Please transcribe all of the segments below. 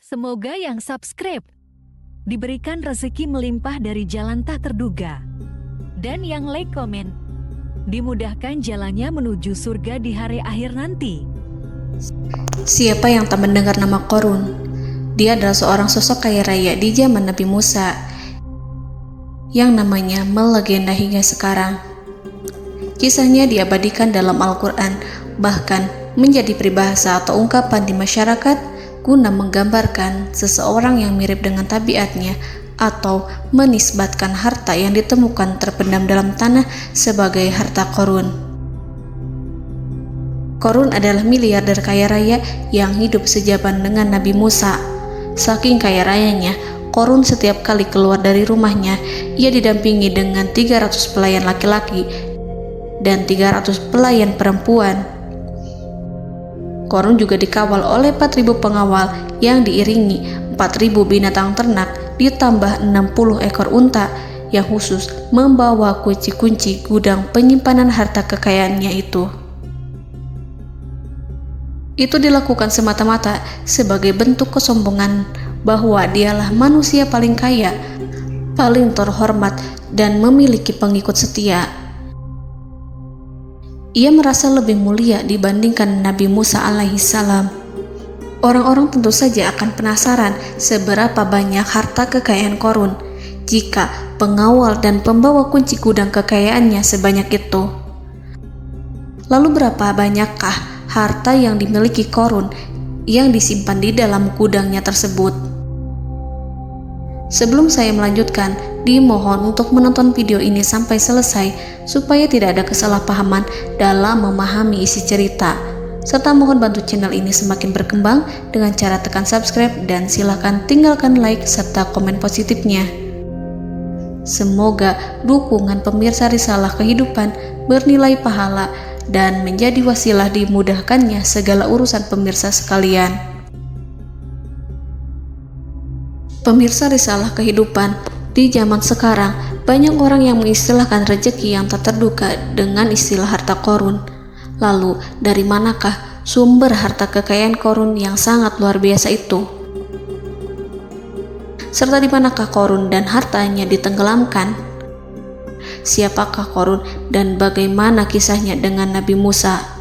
Semoga yang subscribe diberikan rezeki melimpah dari jalan tak terduga. Dan yang like komen, dimudahkan jalannya menuju surga di hari akhir nanti. Siapa yang tak mendengar nama Qorun? Dia adalah seorang sosok kaya raya di zaman Nabi Musa yang namanya melegenda hingga sekarang. Kisahnya diabadikan dalam Al-Quran, bahkan menjadi peribahasa atau ungkapan di masyarakat guna menggambarkan seseorang yang mirip dengan tabiatnya atau menisbatkan harta yang ditemukan terpendam dalam tanah sebagai harta Qorun. Qorun adalah miliarder kaya raya yang hidup sejaman dengan Nabi Musa. Saking kaya rayanya, Qorun setiap kali keluar dari rumahnya, ia didampingi dengan 300 pelayan laki-laki dan 300 pelayan perempuan. Qorun juga dikawal oleh 4.000 pengawal yang diiringi 4.000 binatang ternak ditambah 60 ekor unta yang khusus membawa kunci-kunci gudang penyimpanan harta kekayaannya itu. Itu dilakukan semata-mata sebagai bentuk kesombongan bahwa dialah manusia paling kaya, paling terhormat, dan memiliki pengikut setia. Ia merasa lebih mulia dibandingkan Nabi Musa alaihissalam. Orang-orang tentu saja akan penasaran seberapa banyak harta kekayaan Qorun jika pengawal dan pembawa kunci gudang kekayaannya sebanyak itu. Lalu berapa banyakkah harta yang dimiliki Qorun yang disimpan di dalam gudangnya tersebut? Sebelum saya melanjutkan, dimohon untuk menonton video ini sampai selesai supaya tidak ada kesalahpahaman dalam memahami isi cerita, serta mohon bantu channel ini semakin berkembang dengan cara tekan subscribe dan silakan tinggalkan like serta komen positifnya. Semoga dukungan pemirsa Risalah Kehidupan bernilai pahala dan menjadi wasilah dimudahkannya segala urusan pemirsa sekalian. Pemirsa Risalah Kehidupan, di zaman sekarang banyak orang yang mengistilahkan rezeki yang tak terduga dengan istilah harta Qorun. Lalu dari manakah sumber harta kekayaan Qorun yang sangat luar biasa itu? Serta di manakah Qorun dan hartanya ditenggelamkan? Siapakah Qorun dan bagaimana kisahnya dengan Nabi Musa?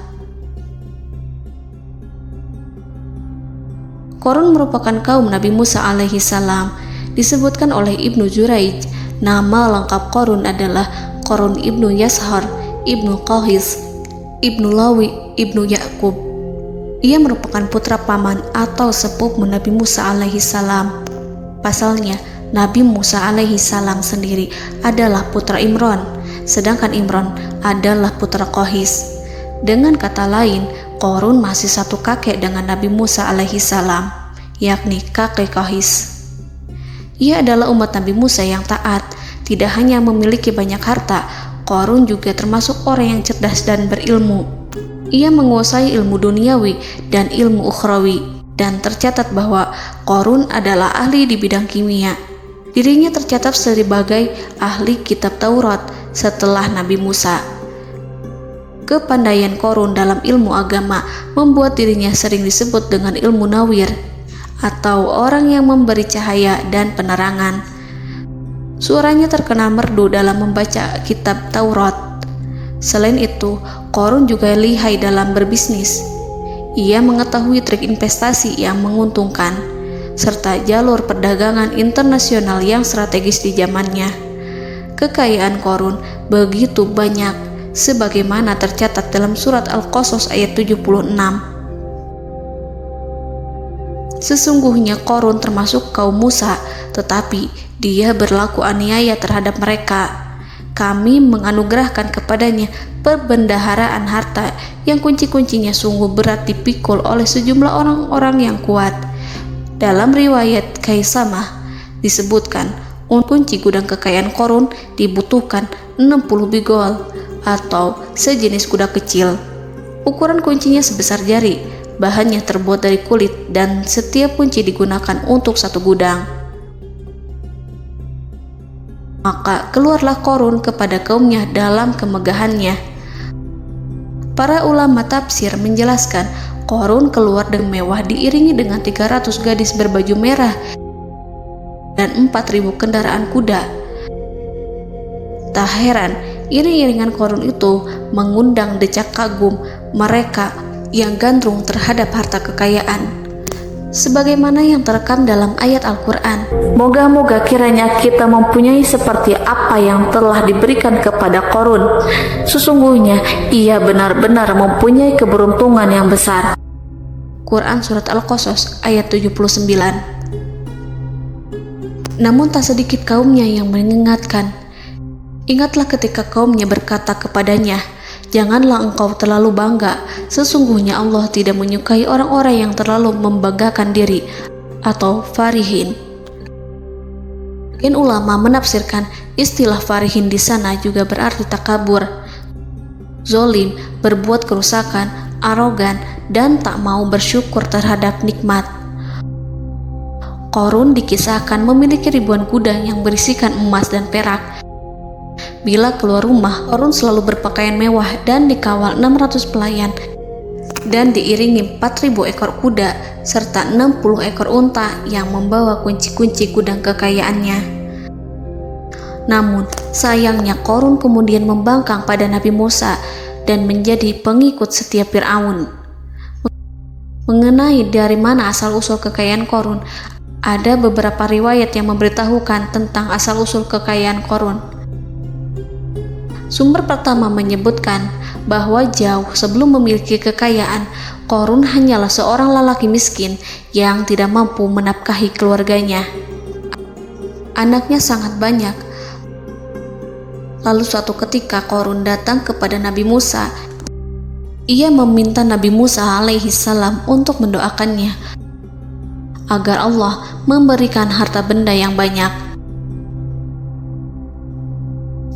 Qorun merupakan kaum Nabi Musa alaihissalam. Disebutkan oleh Ibnu Juraij, nama lengkap Qorun adalah Qorun ibnu Yashar, ibnu Qahis, ibnu Lawi, ibnu Yakub. Ia merupakan putra paman atau sepupu Nabi Musa alaihissalam. Pasalnya, Nabi Musa alaihissalam sendiri adalah putra Imran, sedangkan Imran adalah putra Qahis. Dengan kata lain, Qorun masih satu kakek dengan Nabi Musa alaihissalam, yakni kakek Qahis. Ia adalah umat Nabi Musa yang taat. Tidak hanya memiliki banyak harta, Qorun juga termasuk orang yang cerdas dan berilmu. Ia menguasai ilmu duniawi dan ilmu ukhrawi, dan tercatat bahwa Qorun adalah ahli di bidang kimia. Dirinya tercatat sebagai ahli kitab Taurat setelah Nabi Musa. Kepandaian Qorun dalam ilmu agama membuat dirinya sering disebut dengan ilmu nawir, atau orang yang memberi cahaya dan penerangan. Suaranya terkenal merdu dalam membaca kitab Taurat. Selain itu, Qorun juga lihai dalam berbisnis. Ia mengetahui trik investasi yang menguntungkan, serta jalur perdagangan internasional yang strategis di zamannya. Kekayaan Qorun begitu banyak, sebagaimana tercatat dalam surat Al-Qasas ayat 76. Sesungguhnya Qorun termasuk kaum Musa, tetapi dia berlaku aniaya terhadap mereka. Kami menganugerahkan kepadanya perbendaharaan harta yang kunci-kuncinya sungguh berat dipikul oleh sejumlah orang-orang yang kuat. Dalam riwayat Kaisamah disebutkan, kunci gudang kekayaan Qorun dibutuhkan 60 bigol atau sejenis kuda kecil. Ukuran kuncinya sebesar jari, bahannya terbuat dari kulit, dan setiap kunci digunakan untuk satu gudang. Maka keluarlah Qorun kepada kaumnya dalam kemegahannya. Para ulama tafsir menjelaskan Korun keluar dengan mewah diiringi dengan 300 gadis berbaju merah dan 4.000 kendaraan kuda. Tak heran, iring-iringan Korun itu mengundang decak kagum mereka yang gandrung terhadap harta kekayaan. Sebagaimana yang terekam dalam ayat Al-Quran, moga-moga kiranya kita mempunyai seperti apa yang telah diberikan kepada Korun. Sesungguhnya ia benar-benar mempunyai keberuntungan yang besar. Quran Surat Al-Qasas ayat 79. Namun tak sedikit kaumnya yang mengingatkan. Ingatlah ketika kaumnya berkata kepadanya, janganlah engkau terlalu bangga, sesungguhnya Allah tidak menyukai orang-orang yang terlalu membanggakan diri atau farihin. Ulama menafsirkan istilah farihin di sana juga berarti takabur, zolim, berbuat kerusakan, arogan, dan tak mau bersyukur terhadap nikmat. Korun dikisahkan memiliki ribuan kuda yang berisikan emas dan perak. Bila keluar rumah, Korun selalu berpakaian mewah dan dikawal 600 pelayan dan diiringi 4.000 ekor kuda serta 60 ekor unta yang membawa kunci-kunci gudang kekayaannya. Namun, sayangnya Korun kemudian membangkang pada Nabi Musa dan menjadi pengikut setia Fir'aun. Mengenai dari mana asal-usul kekayaan Korun, ada beberapa riwayat yang memberitahukan tentang asal-usul kekayaan Korun. Sumber pertama menyebutkan bahwa jauh sebelum memiliki kekayaan, Korun hanyalah seorang lelaki miskin yang tidak mampu menafkahi keluarganya. Anaknya sangat banyak. Lalu suatu ketika Korun datang kepada Nabi Musa. Ia meminta Nabi Musa alaihi salam untuk mendoakannya agar Allah memberikan harta benda yang banyak.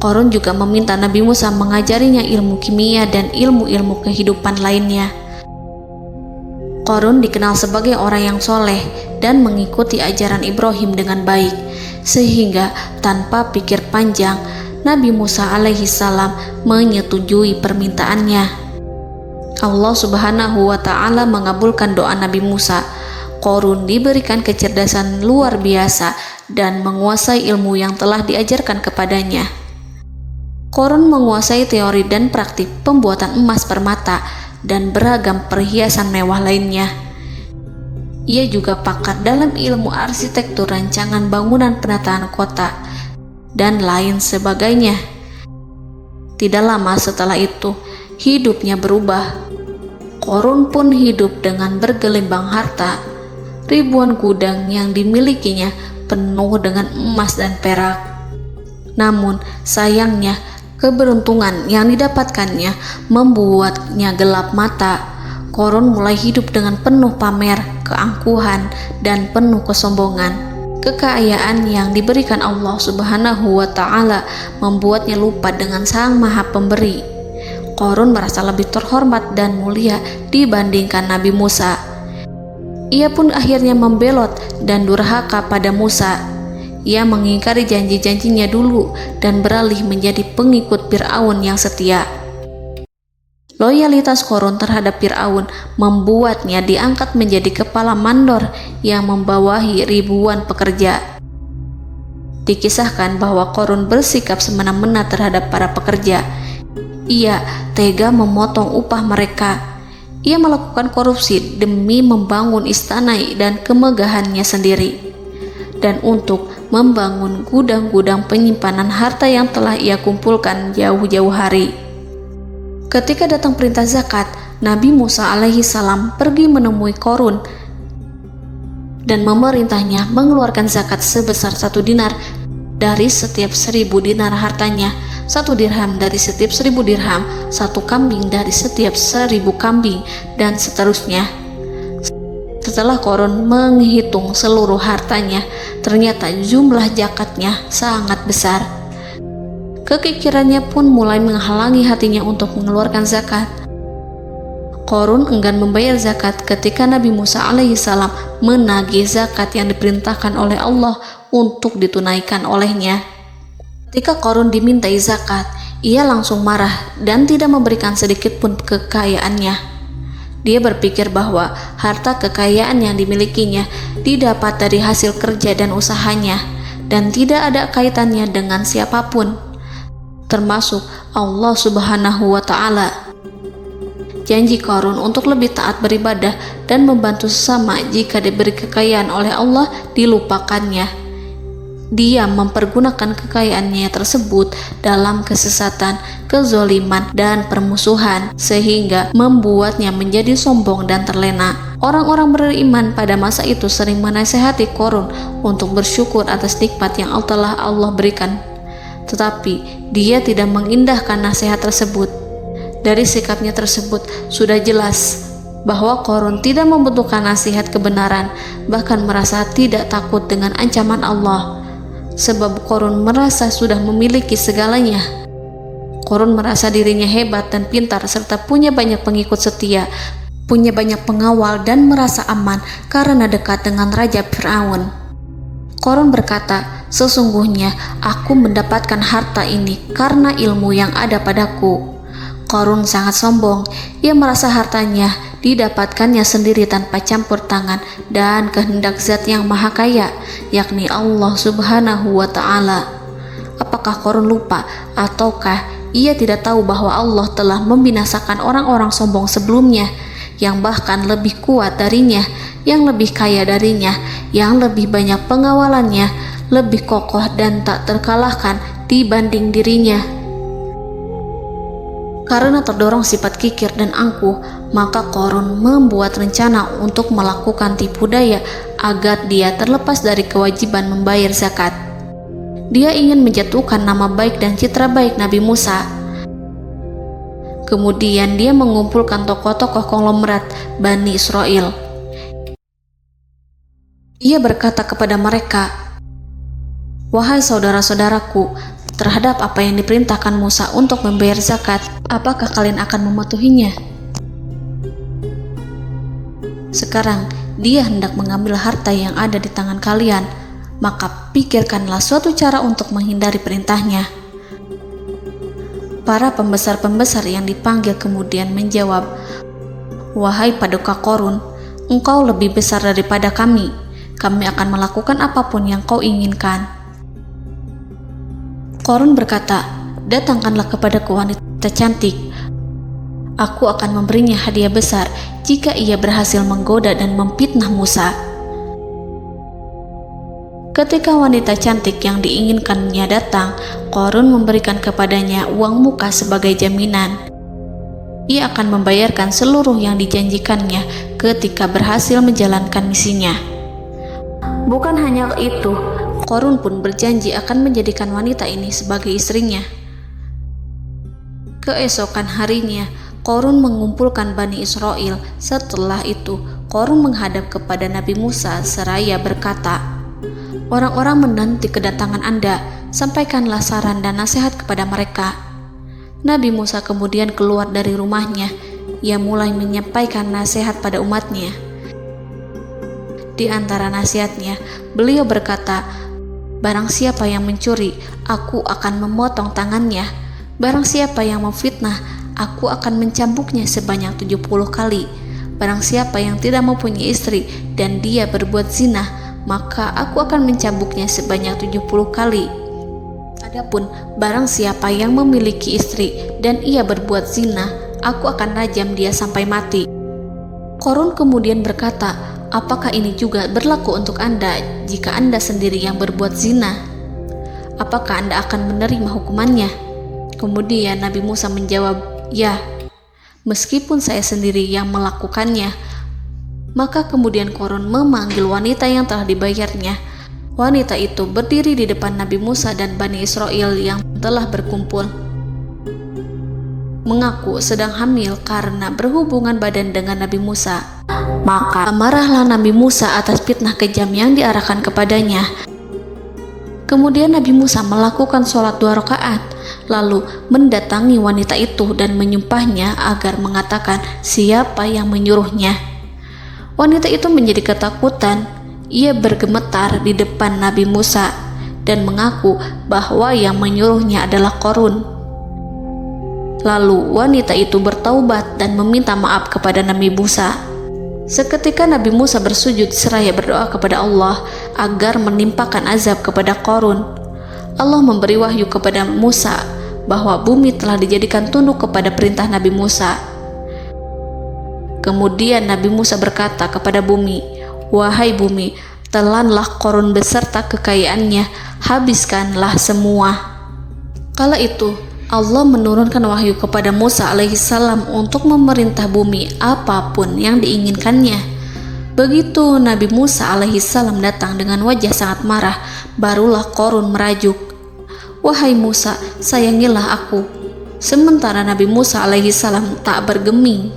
Korun juga meminta Nabi Musa mengajarinya ilmu kimia dan ilmu-ilmu kehidupan lainnya. Korun dikenal sebagai orang yang soleh dan mengikuti ajaran Ibrahim dengan baik, sehingga tanpa pikir panjang, Nabi Musa alaihi salam menyetujui permintaannya. Allah Subhanahu wa Ta'ala mengabulkan doa Nabi Musa. Korun diberikan kecerdasan luar biasa dan menguasai ilmu yang telah diajarkan kepadanya. Korun menguasai teori dan praktik pembuatan emas permata dan beragam perhiasan mewah lainnya. Ia juga pakar dalam ilmu arsitektur, rancangan bangunan, penataan kota, dan lain sebagainya. Tidak lama setelah itu, hidupnya berubah. Korun pun hidup dengan bergelimbang harta. Ribuan gudang yang dimilikinya penuh dengan emas dan perak. Namun, sayangnya, keberuntungan yang didapatkannya membuatnya gelap mata. Korun mulai hidup dengan penuh pamer, keangkuhan, dan penuh kesombongan. Kekayaan yang diberikan Allah Subhanahu wa Ta'ala membuatnya lupa dengan Sang Maha Pemberi. Korun merasa lebih terhormat dan mulia dibandingkan Nabi Musa. Ia pun akhirnya membelot dan durhaka pada Musa. Ia mengingkari janji-janjinya dulu dan beralih menjadi pengikut Fir'aun yang setia. Loyalitas Korun terhadap Fir'aun membuatnya diangkat menjadi kepala mandor yang membawahi ribuan pekerja. Dikisahkan bahwa Korun bersikap semena-mena terhadap para pekerja. Ia tega memotong upah mereka. Ia melakukan korupsi demi membangun istana dan kemegahannya sendiri, dan untuk membangun gudang-gudang penyimpanan harta yang telah ia kumpulkan jauh-jauh hari. Ketika datang perintah zakat, Nabi Musa alaihi salam pergi menemui Korun dan memerintahnya mengeluarkan zakat sebesar 1 dinar dari setiap 1.000 dinar hartanya, 1 dirham dari setiap 1.000 dirham, 1 kambing dari setiap 1.000 kambing, dan seterusnya. Setelah Korun menghitung seluruh hartanya, ternyata jumlah zakatnya sangat besar. Kekikirannya pun mulai menghalangi hatinya untuk mengeluarkan zakat. Korun enggan membayar zakat ketika Nabi Musa alaihissalam menagih zakat yang diperintahkan oleh Allah untuk ditunaikan olehnya. Ketika Korun dimintai zakat, ia langsung marah dan tidak memberikan sedikit pun kekayaannya. Dia berpikir bahwa harta kekayaan yang dimilikinya didapat dari hasil kerja dan usahanya, dan tidak ada kaitannya dengan siapapun, termasuk Allah Subhanahu wa Ta'ala. Janji Qarun untuk lebih taat beribadah dan membantu sesama jika diberi kekayaan oleh Allah dilupakannya. Dia mempergunakan kekayaannya tersebut dalam kesesatan, kezoliman, dan permusuhan, sehingga membuatnya menjadi sombong dan terlena. Orang-orang beriman pada masa itu sering menasihati Qarun untuk bersyukur atas nikmat yang telah Allah berikan. Tetapi dia tidak mengindahkan nasihat tersebut. Dari sikapnya tersebut sudah jelas bahwa Qarun tidak membutuhkan nasihat kebenaran, bahkan merasa tidak takut dengan ancaman Allah. Sebab Qarun merasa sudah memiliki segalanya. Qarun merasa dirinya hebat dan pintar serta punya banyak pengikut setia, punya banyak pengawal dan merasa aman karena dekat dengan Raja Fir'aun. Qarun berkata, "Sesungguhnya aku mendapatkan harta ini karena ilmu yang ada padaku." Qarun sangat sombong. Ia merasa hartanya didapatkannya sendiri tanpa campur tangan dan kehendak Zat yang Maha Kaya, yakni Allah Subhanahu wa Ta'ala. Apakah Qarun lupa ataukah ia tidak tahu bahwa Allah telah membinasakan orang-orang sombong sebelumnya, yang bahkan lebih kuat darinya, yang lebih kaya darinya, yang lebih banyak pengawalannya, lebih kokoh dan tak terkalahkan dibanding dirinya? Karena terdorong sifat kikir dan angkuh, maka Qarun membuat rencana untuk melakukan tipu daya agar dia terlepas dari kewajiban membayar zakat. Dia ingin menjatuhkan nama baik dan citra baik Nabi Musa. Kemudian dia mengumpulkan tokoh-tokoh konglomerat Bani Israel. Ia berkata kepada mereka, "Wahai saudara-saudaraku, terhadap apa yang diperintahkan Musa untuk membayar zakat, apakah kalian akan mematuhinya? Sekarang dia hendak mengambil harta yang ada di tangan kalian, maka pikirkanlah suatu cara untuk menghindari perintahnya." Para pembesar-pembesar yang dipanggil kemudian menjawab, "Wahai paduka Qarun, engkau lebih besar daripada kami. Kami akan melakukan apapun yang kau inginkan." Qarun berkata, "Datangkanlah kepadaku wanita cantik. Aku akan memberinya hadiah besar jika ia berhasil menggoda dan memfitnah Musa." Ketika wanita cantik yang diinginkannya datang, Qarun memberikan kepadanya uang muka sebagai jaminan. Ia akan membayarkan seluruh yang dijanjikannya ketika berhasil menjalankan misinya. Bukan hanya itu, Qarun pun berjanji akan menjadikan wanita ini sebagai istrinya. Keesokan harinya, Qarun mengumpulkan Bani Israel. Setelah itu, Qarun menghadap kepada Nabi Musa seraya berkata, "Orang-orang menanti kedatangan Anda, sampaikanlah saran dan nasihat kepada mereka." Nabi Musa kemudian keluar dari rumahnya. Ia mulai menyampaikan nasihat pada umatnya. Di antara nasihatnya, beliau berkata, "Barang siapa yang mencuri, aku akan memotong tangannya. Barang siapa yang memfitnah, aku akan mencambuknya sebanyak 70 kali. Barang siapa yang tidak mempunyai istri dan dia berbuat zina, maka aku akan mencambuknya sebanyak 70 kali. Adapun barang siapa yang memiliki istri dan ia berbuat zina, aku akan rajam dia sampai mati." Qarun kemudian berkata, "Apakah ini juga berlaku untuk Anda jika Anda sendiri yang berbuat zina? Apakah Anda akan menerima hukumannya?" Kemudian Nabi Musa menjawab, "Ya, meskipun saya sendiri yang melakukannya." Maka kemudian Qarun memanggil wanita yang telah dibayarnya. Wanita itu berdiri di depan Nabi Musa dan Bani Israel yang telah berkumpul, mengaku sedang hamil karena berhubungan badan dengan Nabi Musa. Maka marahlah Nabi Musa atas fitnah kejam yang diarahkan kepadanya. Kemudian Nabi Musa melakukan sholat 2 rakaat, lalu mendatangi wanita itu dan menyumpahnya agar mengatakan siapa yang menyuruhnya. Wanita itu menjadi ketakutan. Ia bergemetar di depan Nabi Musa dan mengaku bahwa yang menyuruhnya adalah Qarun. Lalu wanita itu bertaubat dan meminta maaf kepada Nabi Musa. Seketika Nabi Musa bersujud seraya berdoa kepada Allah agar menimpakan azab kepada Qarun. Allah memberi wahyu kepada Musa bahwa bumi telah dijadikan tunduk kepada perintah Nabi Musa. Kemudian Nabi Musa berkata kepada bumi, "Wahai bumi, telanlah Qarun beserta kekayaannya, habiskanlah semua." Kala itu Allah menurunkan wahyu kepada Musa alaihissalam untuk memerintah bumi apapun yang diinginkannya. Begitu Nabi Musa alaihissalam datang dengan wajah sangat marah, barulah Qarun merajuk, "Wahai Musa, sayangilah aku." Sementara Nabi Musa alaihissalam tak bergeming.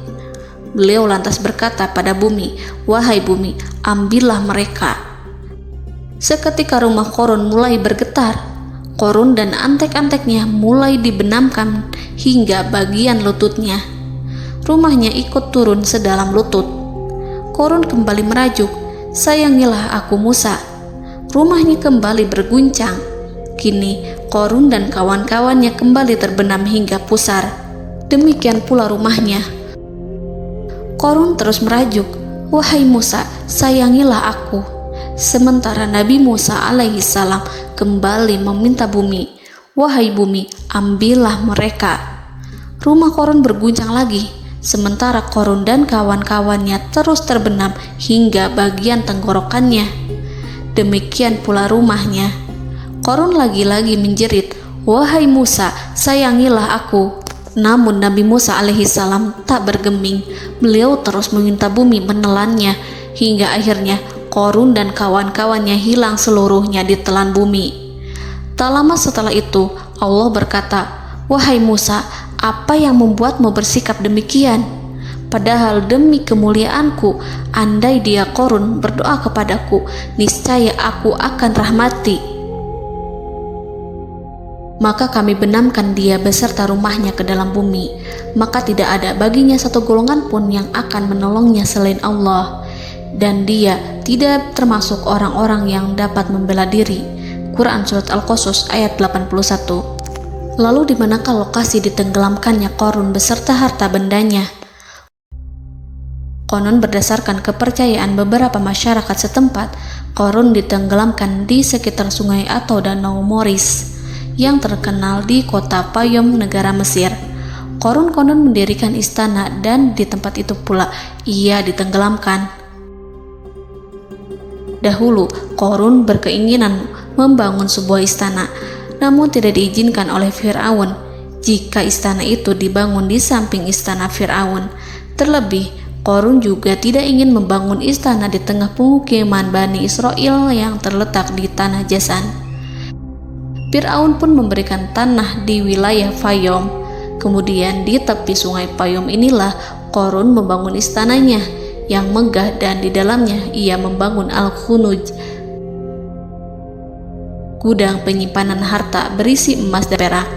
Beliau lantas berkata pada bumi, "Wahai bumi, ambillah mereka." Seketika rumah Qarun mulai bergetar. Qarun dan antek-anteknya mulai dibenamkan hingga bagian lututnya. Rumahnya ikut turun sedalam lutut. Qarun kembali merajuk, "Sayangilah aku Musa." Rumahnya kembali berguncang. Kini Qarun dan kawan-kawannya kembali terbenam hingga pusar. Demikian pula rumahnya. Qarun terus merajuk, "Wahai Musa, sayangilah aku." Sementara Nabi Musa alaihissalam kembali meminta bumi, "Wahai bumi, ambillah mereka." Rumah Qarun berguncang lagi, sementara Qarun dan kawan-kawannya terus terbenam hingga bagian tenggorokannya. Demikian pula rumahnya. Qarun lagi-lagi menjerit, "Wahai Musa, sayangilah aku." Namun Nabi Musa alaihissalam tak bergeming. Beliau terus meminta bumi menelannya, hingga akhirnya Qarun dan kawan-kawannya hilang seluruhnya ditelan bumi. Tak lama setelah itu Allah berkata, "Wahai Musa, apa yang membuatmu bersikap demikian? Padahal demi kemuliaanku, andai dia Qarun berdoa kepadaku, niscaya aku akan rahmati. Maka kami benamkan dia beserta rumahnya ke dalam bumi, maka tidak ada baginya satu golongan pun yang akan menolongnya selain Allah, dan dia tidak termasuk orang-orang yang dapat membela diri." Quran Surat Al-Qasas ayat 81. Lalu di manakah lokasi ditenggelamkannya Qarun beserta harta bendanya? Konon berdasarkan kepercayaan beberapa masyarakat setempat, Qarun ditenggelamkan di sekitar sungai atau danau Moris yang terkenal di kota Payom, negara Mesir. Qarun konon mendirikan istana dan di tempat itu pula ia ditenggelamkan. Dahulu, Qarun berkeinginan membangun sebuah istana, namun tidak diizinkan oleh Fir'aun jika istana itu dibangun di samping istana Fir'aun. Terlebih, Qarun juga tidak ingin membangun istana di tengah pemukiman Bani Israel yang terletak di tanah Jasan. Fir'aun pun memberikan tanah di wilayah Fayom. Kemudian di tepi sungai Payom inilah Qarun membangun istananya yang megah, dan di dalamnya ia membangun Al-Khunuj, gudang penyimpanan harta berisi emas dan perak.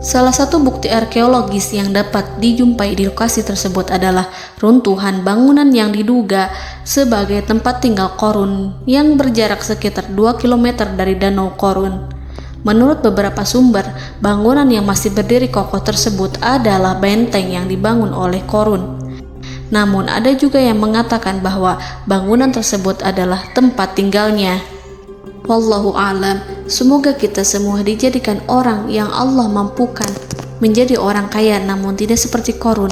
Salah satu bukti arkeologis yang dapat dijumpai di lokasi tersebut adalah runtuhan bangunan yang diduga sebagai tempat tinggal Qarun yang berjarak sekitar 2 km dari Danau Qarun. Menurut beberapa sumber, bangunan yang masih berdiri kokoh tersebut adalah benteng yang dibangun oleh Qarun. Namun ada juga yang mengatakan bahwa bangunan tersebut adalah tempat tinggalnya. Wallahu a'lam. Semoga kita semua dijadikan orang yang Allah mampukan menjadi orang kaya namun tidak seperti Qarun,